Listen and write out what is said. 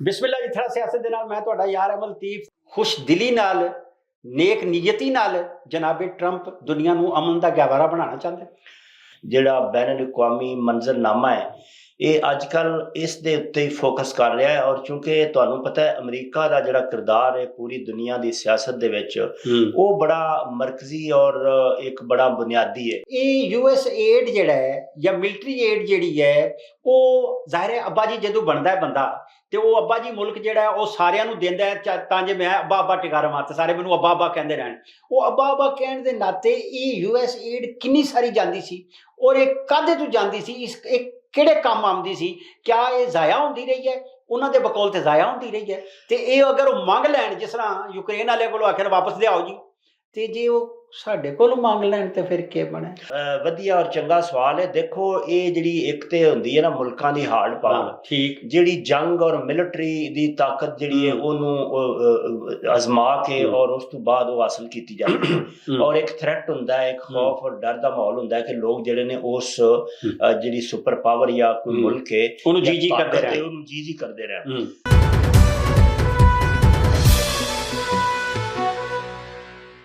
ਬਿਸਮਿਲ੍ਲਾ ਜੀ। ਥੜਾ ਸਿਆਸਤ ਦੇ ਨਾਲ ਮੈਂ ਤੁਹਾਡਾ ਯਾਰ ਅਮਲ ਲਤੀਫ। ਖੁਸ਼ ਦਿਲੀ ਨਾਲ, ਨੇਕ ਨੀਅਤੀ ਨਾਲ ਜਨਾਬੇ ਟਰੰਪ ਦੁਨੀਆ ਨੂੰ ਅਮਨ ਦਾ ਗਹਿਵਾਰਾ ਬਣਾਉਣਾ ਚਾਹੁੰਦੇ। ਜਿਹੜਾ ਬੈਨ ਅਲ-ਅਕਵਾਮੀ ਮੰਜ਼ਰਨਾਮਾ ਹੈ ਇਹ ਅੱਜ ਕੱਲ੍ਹ ਇਸ ਦੇ ਉੱਤੇ ਹੀ ਫੋਕਸ ਕਰ ਰਿਹਾ ਹੈ। ਔਰ ਚੂੰਕਿ ਤੁਹਾਨੂੰ ਪਤਾ ਹੈ ਅਮਰੀਕਾ ਦਾ ਜਿਹੜਾ ਕਿਰਦਾਰ ਹੈ ਪੂਰੀ ਦੁਨੀਆ ਦੀ ਸਿਆਸਤ ਦੇ ਵਿੱਚ ਉਹ ਬੜਾ ਮਰਕਜ਼ੀ ਔਰ ਇੱਕ ਬੜਾ ਬੁਨਿਆਦੀ ਹੈ। ਇਹ ਯੂਐਸ ਏਡ ਜਿਹੜਾ ਹੈ ਜਾਂ ਮਿਲਟਰੀ ਏਡ ਜਿਹੜੀ ਹੈ ਉਹ ਜ਼ਾਹਿਰ ਹੈ ਅੱਬਾ ਜੀ ਜਦੋਂ ਬਣਦਾ ਹੈ ਬੰਦਾ ਤੇ ਉਹ ਅੱਬਾ ਜੀ ਮੁਲਕ ਜਿਹੜਾ ਹੈ ਉਹ ਸਾਰਿਆਂ ਨੂੰ ਦਿੰਦਾ ਹੈ ਤਾਂ ਜੇ ਮੈਂ ਅੱਬਾ ਅੱਬਾ ਟਿਕਾ ਰਵਾਂ ਤੇ ਸਾਰੇ ਮੈਨੂੰ ਅੱਬਾ ਅੱਬਾ ਕਹਿੰਦੇ ਰਹਿਣ। ਉਹ ਅੱਬਾ ਅੱਬਾ ਕਹਿਣ ਦੇ ਨਾਤੇ ਇਹ ਯੂਐਸ ਏਡ ਕਿੰਨੀ ਸਾਰੀ ਜਾਂਦੀ ਸੀ ਔਰ ਇਹ ਕਾਹਦੇ ਤੋਂ ਜਾਂਦੀ ਸੀ, ਇਸ ਇਹ ਕਿਹੜੇ ਕੰਮ ਆਉਂਦੀ ਸੀ, ਕਿਆ ਇਹ ਜ਼ਾਇਆ ਹੁੰਦੀ ਰਹੀ ਹੈ? ਉਹਨਾਂ ਦੇ ਬਕੌਲ ਤੇ ਜ਼ਾਇਆ ਹੁੰਦੀ ਰਹੀ ਹੈ। ਤੇ ਇਹ ਅਗਰ ਉਹ ਮੰਗ ਲੈਣ ਜਿਸ ਤਰ੍ਹਾਂ ਯੂਕਰੇਨ ਵਾਲੇ ਕੋਲੋਂ ਆਖਿਰ ਵਾਪਸ ਲਿਆਓ ਜੀ, ਤੇ ਜੇ ਉਹ ਸਾਡੇ ਕੋਲੋਂ ਮੰਗ ਲੈਣ ਤੇ ਫਿਰ ਕੀ ਬਣੇ? ਵਧੀਆ ਔਰ ਚੰਗਾ ਸਵਾਲ ਹੈ। ਦੇਖੋ ਇਹ ਜਿਹੜੀ ਇੱਕ ਤੇ ਹੁੰਦੀ ਹੈ ਨਾ ਮੁਲਕਾਂ ਦੀ ਹਾਰਡ ਪਾਵਰ, ਠੀਕ, ਜਿਹੜੀ ਜੰਗ ਔਰ ਮਿਲਟਰੀ ਦੀ ਤਾਕਤ ਜਿਹੜੀ ਹੈ ਉਹਨੂੰ ਅਜ਼ਮਾ ਕੇ ਔਰ ਉਸ ਤੋਂ ਬਾਅਦ ਉਹ ਹਾਸਲ ਕੀਤੀ ਜਾਂਦੀ ਹੈ। ਔਰ ਇੱਕ ਥ੍ਰੈਟ ਹੁੰਦਾ ਹੈ, ਇੱਕ ਖੌਫ ਔਰ ਡਰ ਦਾ ਮਾਹੌਲ ਹੁੰਦਾ ਹੈ ਕਿ ਲੋਕ ਜਿਹੜੇ ਨੇ ਉਸ ਜਿਹੜੀ ਸੁਪਰ ਪਾਵਰ ਜਾਂ ਕੋਈ ਮੁਲਕ ਹੈ ਉਹਨੂੰ ਜੀ ਕਰਦੇ ਰਹਿਣ। ਉਹਨੂੰ ਜੀ ਕਰਦੇ ਰਹਿਣ।